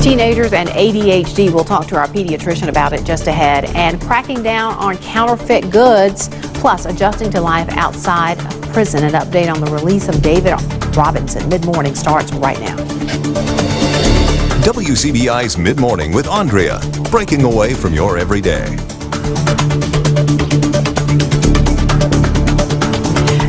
Teenagers and ADHD, we'll talk to our pediatrician about it just ahead, and cracking down on counterfeit goods, plus adjusting to life outside of prison. An update on the release of David Robinson. Mid-morning starts right now. WCBI's Mid-Morning with Aundrea, breaking away from your everyday.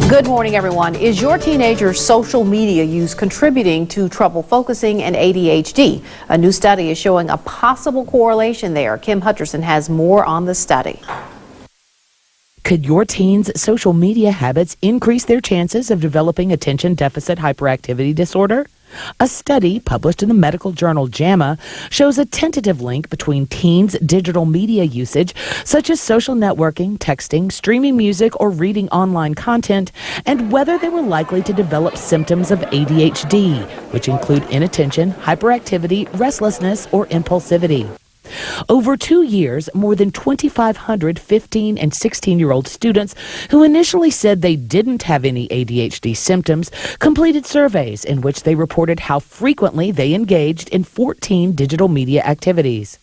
Good morning, everyone. Is your teenager's social media use contributing to trouble focusing and ADHD? A new study is showing a possible correlation there. Kim Hutcherson has more on the study. Could your teen's social media habits increase their chances of developing attention deficit hyperactivity disorder? A study published in the medical journal JAMA shows a tentative link between teens' digital media usage, such as social networking, texting, streaming music, or reading online content, and whether they were likely to develop symptoms of ADHD, which include inattention, hyperactivity, restlessness, or impulsivity. Over 2 years, more than 2,500 15 and 16-year-old students who initially said they didn't have any ADHD symptoms completed surveys in which they reported how frequently they engaged in 14 digital media activities.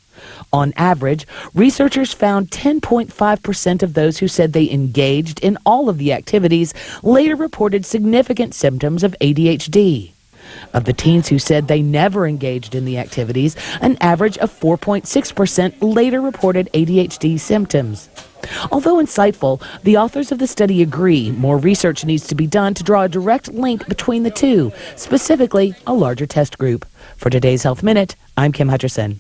On average, researchers found 10.5% of those who said they engaged in all of the activities later reported significant symptoms of ADHD. Of the teens who said they never engaged in the activities, an average of 4.6% later reported ADHD symptoms. Although insightful, the authors of the study agree more research needs to be done to draw a direct link between the two, specifically a larger test group. For today's Health Minute, I'm Kim Hutcherson.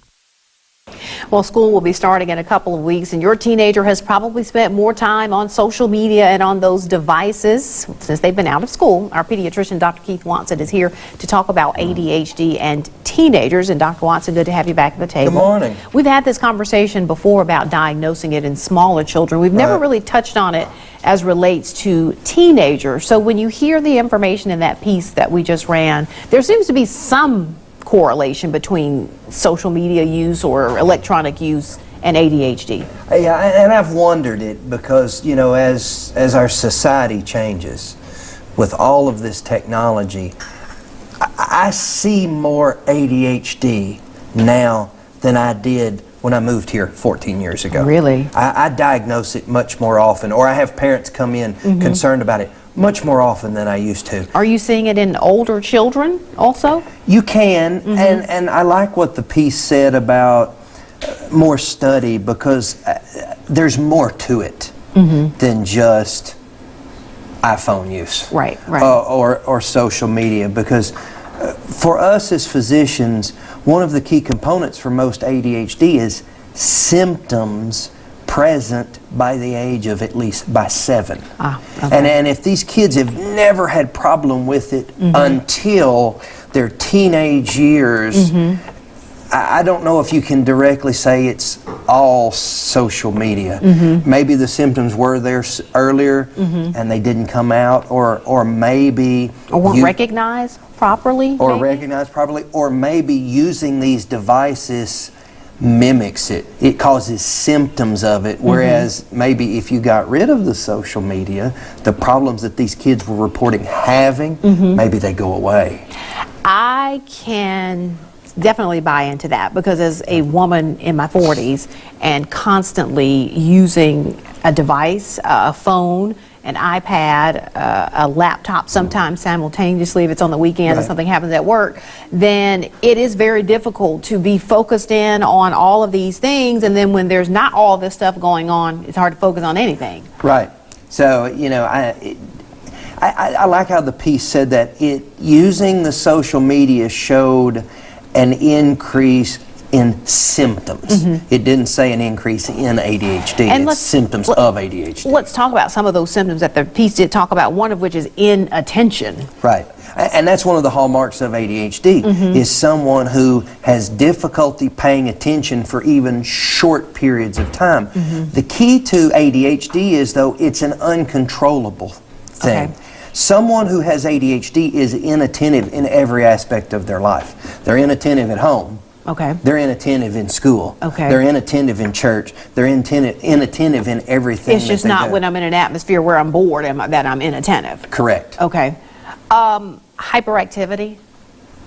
Well, school will be starting in a couple of weeks, and your teenager has probably spent more time on social media and on those devices since they've been out of school. Our pediatrician, Dr. Keith Watson, is here to talk about ADHD and teenagers. And Dr. Watson, good to have you back at the table. Good morning. We've had this conversation before about diagnosing it in smaller children. We've never really touched on it as relates to teenagers. So when you hear the information in that piece that we just ran, there seems to be some correlation between social media use or electronic use and ADHD. Yeah, and I've wondered it because, you know, as our society changes with all of this technology, I see more ADHD now than I did when I moved here 14 years ago. Really? I diagnose it much more often, or I have parents come in concerned about it much more often than I used to. Are you seeing it in older children also? You can, and I like what the piece said about more study, because there's more to it than just iPhone use, right. or social media, because for us as physicians, one of the key components for most ADHD is symptoms present by the age of at least by 7. Okay. And if these kids have never had problem with it until their teenage years, I don't know if you can directly say it's all social media. Maybe the symptoms were there earlier and they didn't come out, or maybe or weren't recognized properly, or maybe using these devices mimics it. It causes symptoms of it, whereas maybe if you got rid of the social media, the problems that these kids were reporting having, maybe they go away. I can definitely buy into that, because as a woman in my 40s and constantly using a device, a phone, an iPad, a laptop, sometimes simultaneously if it's on the weekend and something happens at work, then it is very difficult to be focused in on all of these things, and then when there's not all this stuff going on, it's hard to focus on anything. Right. So, you know, I like how the piece said that using the social media showed an increase in symptoms. It didn't say an increase in ADHD. And it's symptoms of ADHD. Let's talk about some of those symptoms that the piece did talk about, one of which is inattention. Right. And that's one of the hallmarks of ADHD, is someone who has difficulty paying attention for even short periods of time. The key to ADHD is, though, it's an uncontrollable thing. Okay. Someone who has ADHD is inattentive in every aspect of their life. They're inattentive at home. Okay. They're inattentive in school. Okay. They're inattentive in church. They're inattentive in everything. It's just not when I'm in an atmosphere where I'm bored that I'm inattentive. Correct. Okay. Hyperactivity.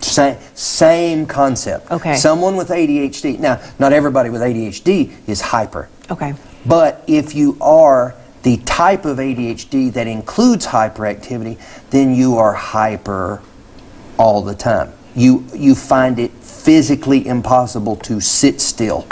Same concept. Okay. Someone with ADHD, now, not everybody with ADHD is hyper. Okay. But if you are the type of ADHD that includes hyperactivity, then you are hyper all the time. You find it physically impossible to sit still,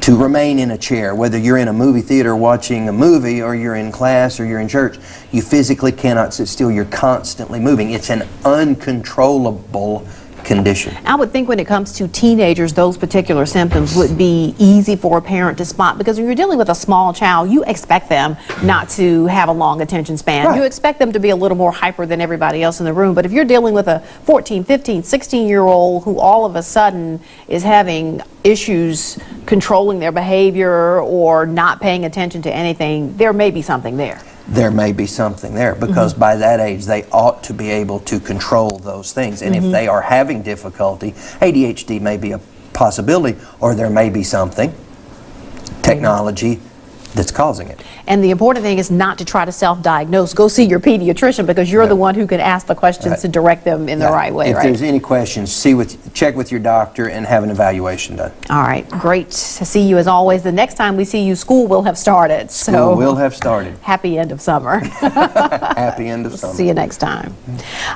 to remain in a chair. Whether you're in a movie theater watching a movie, or you're in class, or you're in church, you physically cannot sit still. You're constantly moving. It's an uncontrollable condition. I would think when it comes to teenagers, those particular symptoms would be easy for a parent to spot, because when you're dealing with a small child, you expect them not to have a long attention span. Right. You expect them to be a little more hyper than everybody else in the room. But if you're dealing with a 14, 15, 16-year-old who all of a sudden is having issues controlling their behavior or not paying attention to anything, there may be something there. There may be something there, because by that age they ought to be able to control those things. And if they are having difficulty, ADHD may be a possibility, or there may be something, technology, that's causing it. And the important thing is not to try to self-diagnose. Go see your pediatrician, because you're the one who can ask the questions to direct them in the right way, If there's any questions, check with your doctor and have an evaluation done. All right, great to see you as always. The next time we see you, school will have started. So We'll have started. happy end of summer. Happy end of summer. See you next time.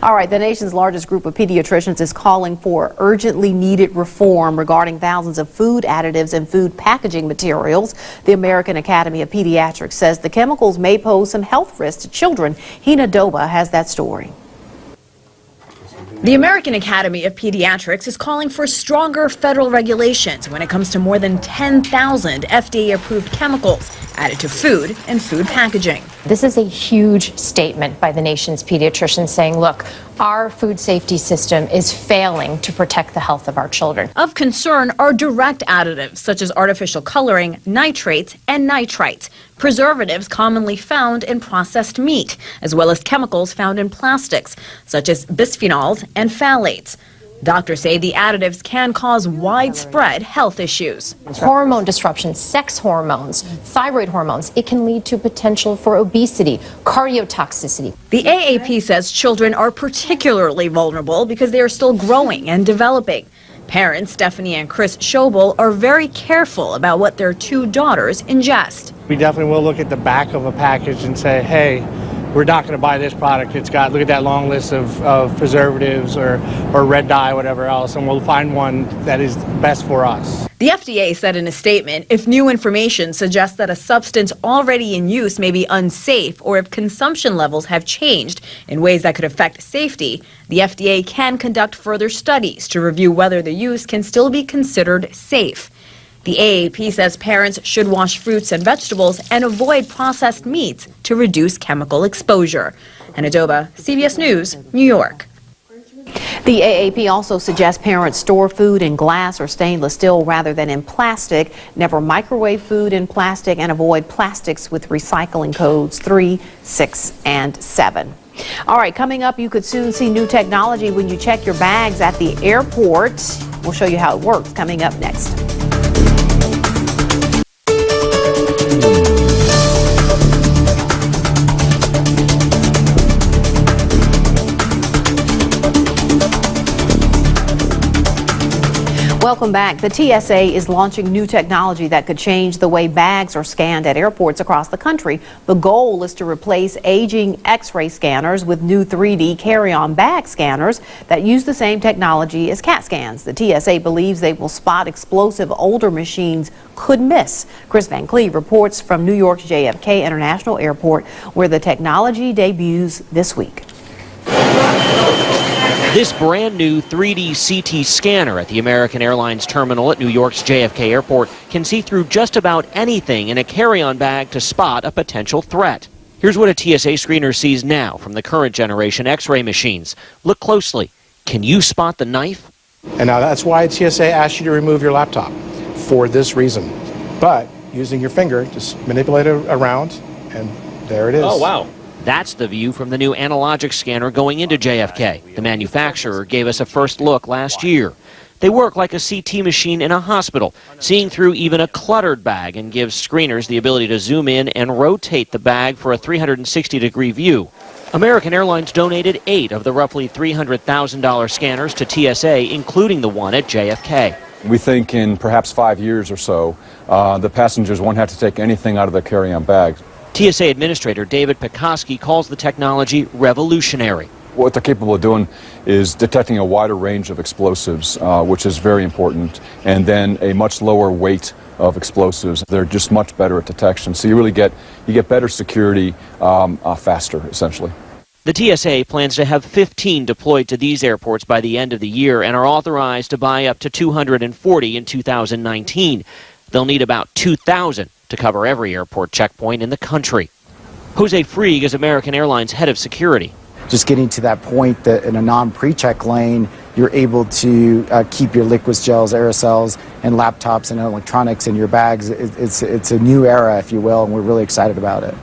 All right, the nation's largest group of pediatricians is calling for urgently needed reform regarding thousands of food additives and food packaging materials. The American Academy of Pediatrics says the chemicals may pose some health risks to children. Hina Doba has that story. The American Academy of Pediatrics is calling for stronger federal regulations when it comes to more than 10,000 FDA-approved chemicals added to food and food packaging. This is a huge statement by the nation's pediatricians saying, look, our food safety system is failing to protect the health of our children. Of concern are direct additives such as artificial coloring, nitrates, and nitrites, preservatives commonly found in processed meat, as well as chemicals found in plastics, such as bisphenols and phthalates. Doctors say the additives can cause widespread health issues. Hormone disruptions, sex hormones, thyroid hormones, it can lead to potential for obesity, cardiotoxicity. The AAP says children are particularly vulnerable because they are still growing and developing. Parents Stephanie and Chris Schobel are very careful about what their two daughters ingest. We definitely will look at the back of a package and say, hey, we're not going to buy this product. It's got, look at that long list of preservatives or red dye, whatever else, and we'll find one that is best for us. The FDA said in a statement, if new information suggests that a substance already in use may be unsafe, or if consumption levels have changed in ways that could affect safety, the FDA can conduct further studies to review whether the use can still be considered safe. The AAP says parents should wash fruits and vegetables and avoid processed meats to reduce chemical exposure. Hina Doba, CBS News, New York. The AAP also suggests parents store food in glass or stainless steel rather than in plastic. Never microwave food in plastic, and avoid plastics with recycling codes 3, 6, and 7. All right, coming up, you could soon see new technology when you check your bags at the airport. We'll show you how it works coming up next. Welcome back. The TSA is launching new technology that could change the way bags are scanned at airports across the country. The goal is to replace aging X-ray scanners with new 3D carry-on bag scanners that use the same technology as CAT scans. The TSA believes they will spot explosive older machines could miss. Chris Van Cleve reports from New York's JFK International Airport, where the technology debuts this week. This brand new 3D CT scanner at the American Airlines terminal at New York's JFK Airport can see through just about anything in a carry-on bag to spot a potential threat. Here's what a TSA screener sees now from the current generation X-ray machines. Look closely. Can you spot the knife? And now that's why TSA asks you to remove your laptop, for this reason. But using your finger, just manipulate it around, and there it is. Oh, wow. That's the view from the new analogic scanner going into JFK. The manufacturer gave us a first look last year. They work like a CT machine in a hospital, seeing through even a cluttered bag, and gives screeners the ability to zoom in and rotate the bag for a 360-degree view. American Airlines donated 8 of the roughly $300,000 scanners to TSA, including the one at JFK. We think in perhaps 5 years or so, the passengers won't have to take anything out of their carry-on bags. TSA Administrator David Pekoski calls the technology revolutionary. What they're capable of doing is detecting a wider range of explosives, which is very important, and then a much lower weight of explosives. They're just much better at detection, so you get better security faster, essentially. The TSA plans to have 15 deployed to these airports by the end of the year and are authorized to buy up to 240 in 2019. They'll need about 2,000 to cover every airport checkpoint in the country. Jose Frieg is American Airlines head of security. Just getting to that point that in a non-pre-check lane, you're able to keep your liquids, gels, aerosols, and laptops and electronics in your bags. It's a new era, if you will, and we're really excited about it.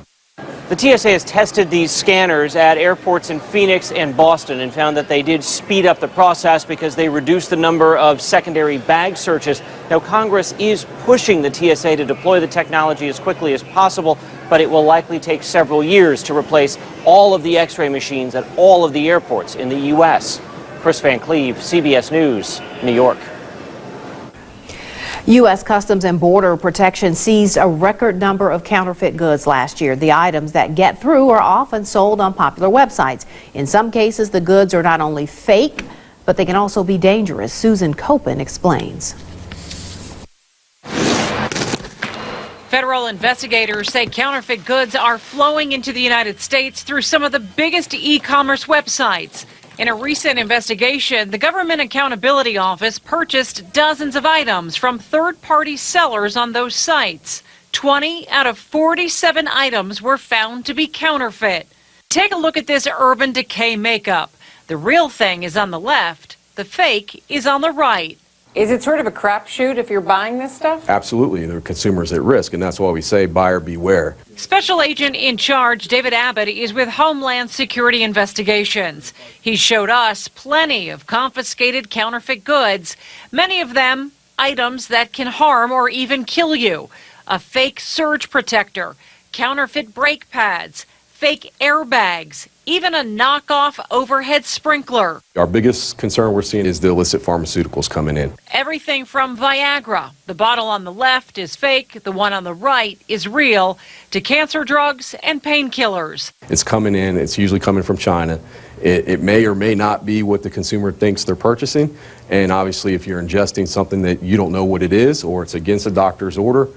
The TSA has tested these scanners at airports in Phoenix and Boston and found that they did speed up the process because they reduced the number of secondary bag searches. Now, Congress is pushing the TSA to deploy the technology as quickly as possible, but it will likely take several years to replace all of the X-ray machines at all of the airports in the U.S. Chris Van Cleve, CBS News, New York. U.S. Customs and Border Protection seized a record number of counterfeit goods last year. The items that get through are often sold on popular websites. In some cases, the goods are not only fake, but they can also be dangerous. Susan Copen explains. Federal investigators say counterfeit goods are flowing into the United States through some of the biggest e-commerce websites. In a recent investigation, the Government Accountability Office purchased dozens of items from third-party sellers on those sites. 20 out of 47 items were found to be counterfeit. Take a look at this Urban Decay makeup. The real thing is on the left, the fake is on the right. Is it sort of a crapshoot if you're buying this stuff? Absolutely. There are consumers at risk, and that's why we say buyer beware. Special Agent in Charge David Abbott is with Homeland Security Investigations. He showed us plenty of confiscated counterfeit goods, many of them items that can harm or even kill you. A fake surge protector, counterfeit brake pads, fake airbags, even a knockoff overhead sprinkler. Our biggest concern we're seeing is the illicit pharmaceuticals coming in. Everything from Viagra, the bottle on the left is fake, the one on the right is real, to cancer drugs and painkillers. It's coming in, it's usually coming from China. It may or may not be what the consumer thinks they're purchasing, and obviously if you're ingesting something that you don't know what it is or it's against a doctor's order,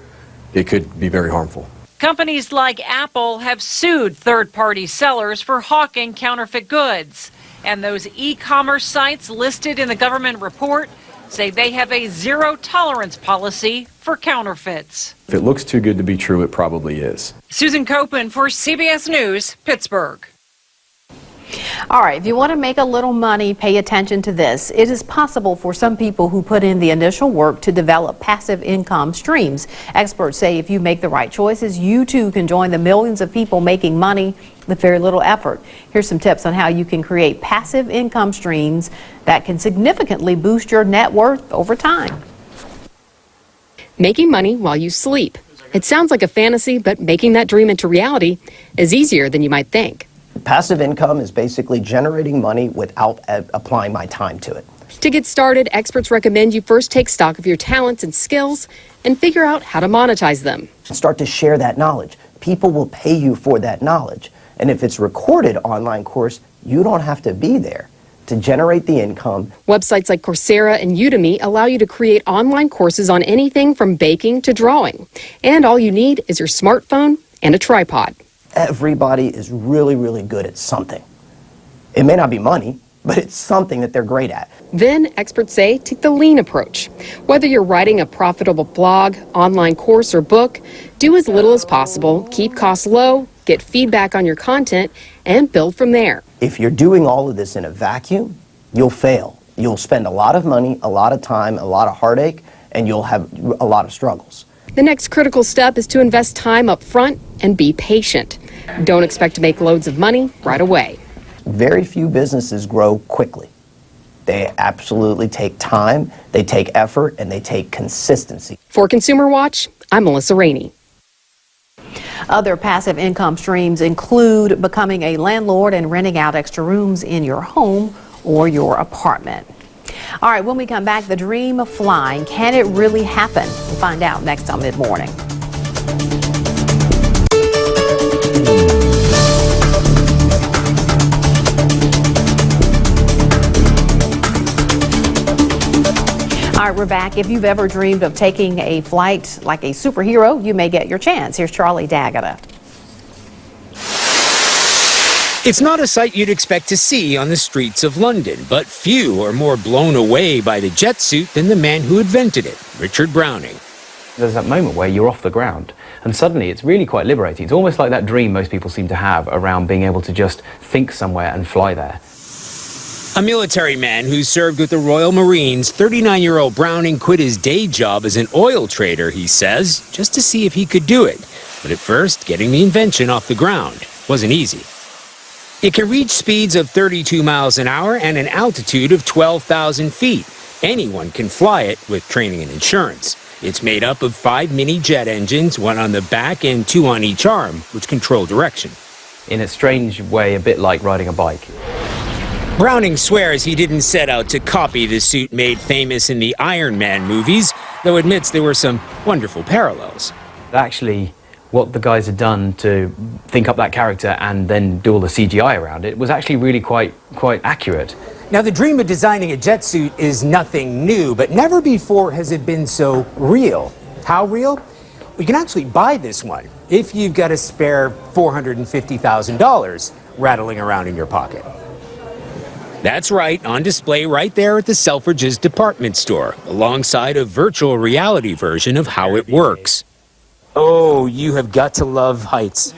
it could be very harmful. Companies like Apple have sued third-party sellers for hawking counterfeit goods. And those e-commerce sites listed in the government report say they have a zero-tolerance policy for counterfeits. If it looks too good to be true, it probably is. Susan Copen for CBS News, Pittsburgh. All right, if you want to make a little money, pay attention to this. It is possible for some people who put in the initial work to develop passive income streams. Experts say if you make the right choices, you too can join the millions of people making money with very little effort. Here's some tips on how you can create passive income streams that can significantly boost your net worth over time. Making money while you sleep. It sounds like a fantasy, but making that dream into reality is easier than you might think. Passive income is basically generating money without applying my time to it. To get started, experts recommend you first take stock of your talents and skills and figure out how to monetize them. Start to share that knowledge. People will pay you for that knowledge. And if it's recorded online course, you don't have to be there to generate the income. Websites like Coursera and Udemy allow you to create online courses on anything from baking to drawing. And all you need is your smartphone and a tripod. Everybody is really, really good at something. It may not be money, but it's something that they're great at. Then, experts say, take the lean approach. Whether you're writing a profitable blog, online course, or book, do as little as possible, keep costs low, get feedback on your content, and build from there. If you're doing all of this in a vacuum, you'll fail. You'll spend a lot of money, a lot of time, a lot of heartache, and you'll have a lot of struggles. The next critical step is to invest time up front and be patient. Don't expect to make loads of money right away. Very few businesses grow quickly. They absolutely take time, they take effort, and they take consistency. For Consumer Watch, I'm Melissa Rainey. Other passive income streams include becoming a landlord and renting out extra rooms in your home or your apartment. All right, when we come back, the dream of flying, can it really happen? We'll find out next on Mid Morning. All right, we're back. If you've ever dreamed of taking a flight like a superhero, you may get your chance. Here's Charlie D'Agata. It's not a sight you'd expect to see on the streets of London, but few are more blown away by the jet suit than the man who invented it, Richard Browning. There's that moment where you're off the ground, and suddenly it's really quite liberating. It's almost like that dream most people seem to have around being able to just think somewhere and fly there. A military man who served with the Royal Marines, 39-year-old Browning quit his day job as an oil trader, he says, just to see if he could do it. But at first, getting the invention off the ground wasn't easy. It can reach speeds of 32 miles an hour and an altitude of 12,000 feet. Anyone can fly it with training and insurance. It's made up of 5 mini jet engines, 1 on the back and 2 on each arm, which control direction. In a strange way, a bit like riding a bike. Browning swears he didn't set out to copy the suit made famous in the Iron Man movies, though admits there were some wonderful parallels. Actually, what the guys had done to think up that character and then do all the CGI around it was actually really quite accurate. Now, the dream of designing a jet suit is nothing new, but never before has it been so real. How real? You can actually buy this one if you've got a spare $450,000 rattling around in your pocket. That's right, on display right there at the Selfridges department store, alongside a virtual reality version of how it works. Oh, you have got to love heights.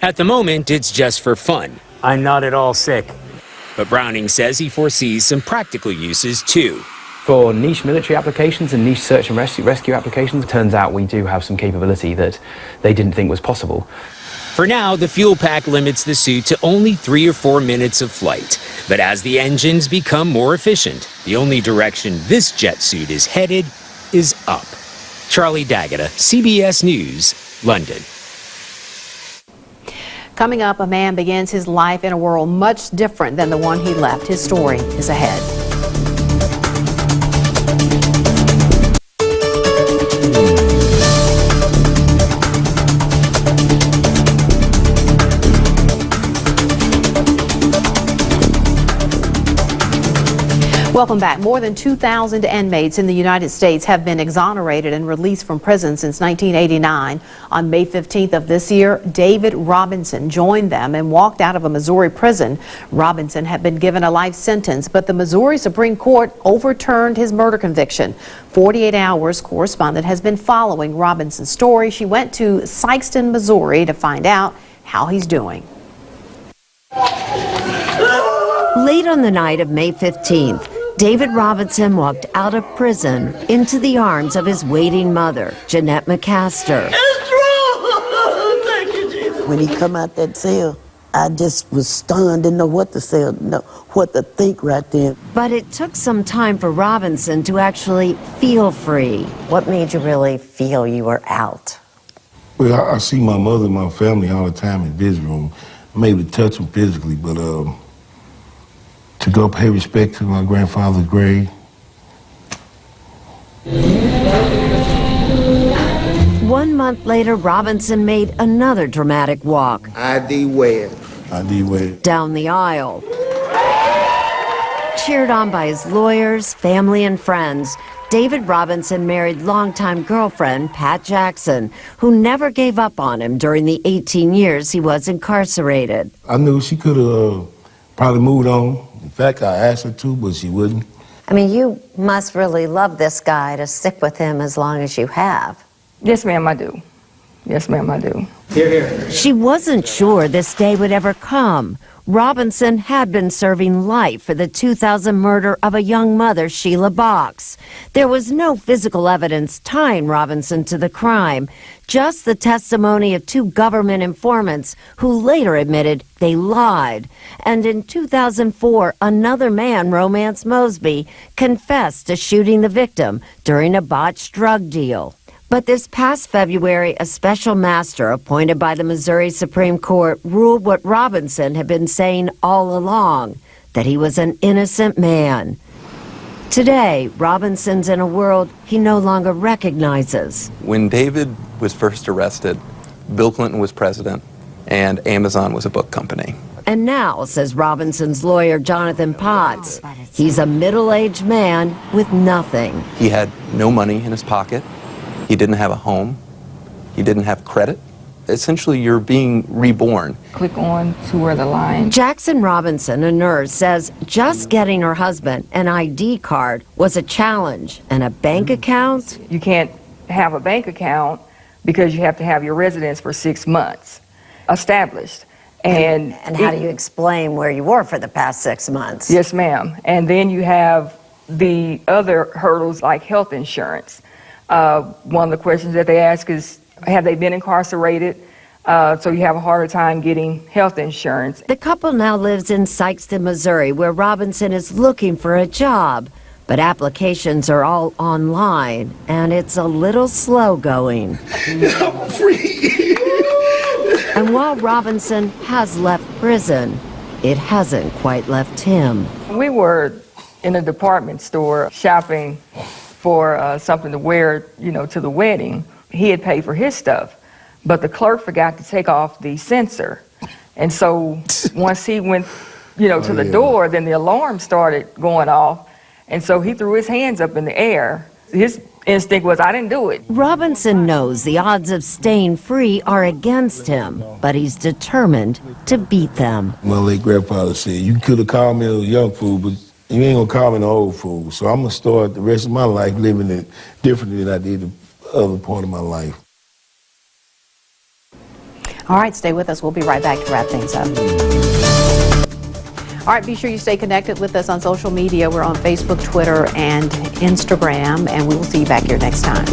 At the moment, it's just for fun. I'm not at all sick. But Browning says he foresees some practical uses too. For niche military applications and niche search and rescue applications, it turns out we do have some capability that they didn't think was possible. For now, the fuel pack limits the suit to only 3 or 4 minutes of flight. But as the engines become more efficient, the only direction this jet suit is headed is up. Charlie D'Agata, CBS News, London. Coming up, a man begins his life in a world much different than the one he left. His story is ahead. Welcome back. More than 2,000 inmates in the United States have been exonerated and released from prison since 1989. On May 15th of this year, David Robinson joined them and walked out of a Missouri prison. Robinson had been given a life sentence, but the Missouri Supreme Court overturned his murder conviction. 48 Hours correspondent has been following Robinson's story. She went to Sikeston, Missouri to find out how he's doing. Late on the night of May 15th, David Robinson walked out of prison into the arms of his waiting mother, Jeanette McCaster. Thank you, Jesus. When he come out that cell, I just was stunned, didn't know what to say, what to think right then. But it took some time for Robinson to actually feel free. What made you really feel you were out? Well, I see my mother and my family all the time in visit room. Maybe touch them physically, but to go pay respect to my grandfather's grave. 1 month later, Robinson made another dramatic walk. ID where? ID where? Down the aisle. Cheered on by his lawyers, family, and friends, David Robinson married longtime girlfriend Pat Jackson, who never gave up on him during the 18 years he was incarcerated. I knew she could have probably moved on. In fact, I asked her to, but she wouldn't. I mean, you must really love this guy to stick with him as long as you have. Yes, ma'am, I do. Yes, ma'am, I do. Here, here. She wasn't sure this day would ever come. Robinson had been serving life for the 2000 murder of a young mother, Sheila Box. There was no physical evidence tying Robinson to the crime, just the testimony of 2 government informants who later admitted they lied. And in 2004, another man, Romance Mosby, confessed to shooting the victim during a botched drug deal. But this past February, a special master appointed by the Missouri Supreme Court ruled what Robinson had been saying all along, that he was an innocent man. Today, Robinson's in a world he no longer recognizes. When David was first arrested, Bill Clinton was president, and Amazon was a book company. And now, says Robinson's lawyer, Jonathan Potts, he's a middle-aged man with nothing. He had no money in his pocket. He didn't have a home. He didn't have credit. Essentially, you're being reborn. Click on to where the line. Jackson Robinson, a nurse, says just getting her husband an ID card was a challenge, and a bank account. You can't have a bank account because you have to have your residence for 6 months established. And how do you explain where you were for the past 6 months? Yes, ma'am. And then you have the other hurdles like health insurance. One of the questions that they ask is, have they been incarcerated? So you have a harder time getting health insurance. The couple now lives in Sykeston, Missouri, where Robinson is looking for a job. But applications are all online, and it's a little slow going. I'm free. And while Robinson has left prison, it hasn't quite left him. We were in a department store shopping for something to wear, to the wedding. He had paid for his stuff, but the clerk forgot to take off the sensor. And so once he went, to the door, then the alarm started going off. And so he threw his hands up in the air. His instinct was, I didn't do it. Robinson knows the odds of staying free are against him, but he's determined to beat them. My late grandfather said, you could have called me a young fool, but you ain't gonna call me an old fool. So I'm gonna start the rest of my life living it differently than I did the other part of my life. All right, stay with us. We'll be right back to wrap things up. All right, be sure you stay connected with us on social media. We're on Facebook, Twitter, and Instagram, and we will see you back here next time.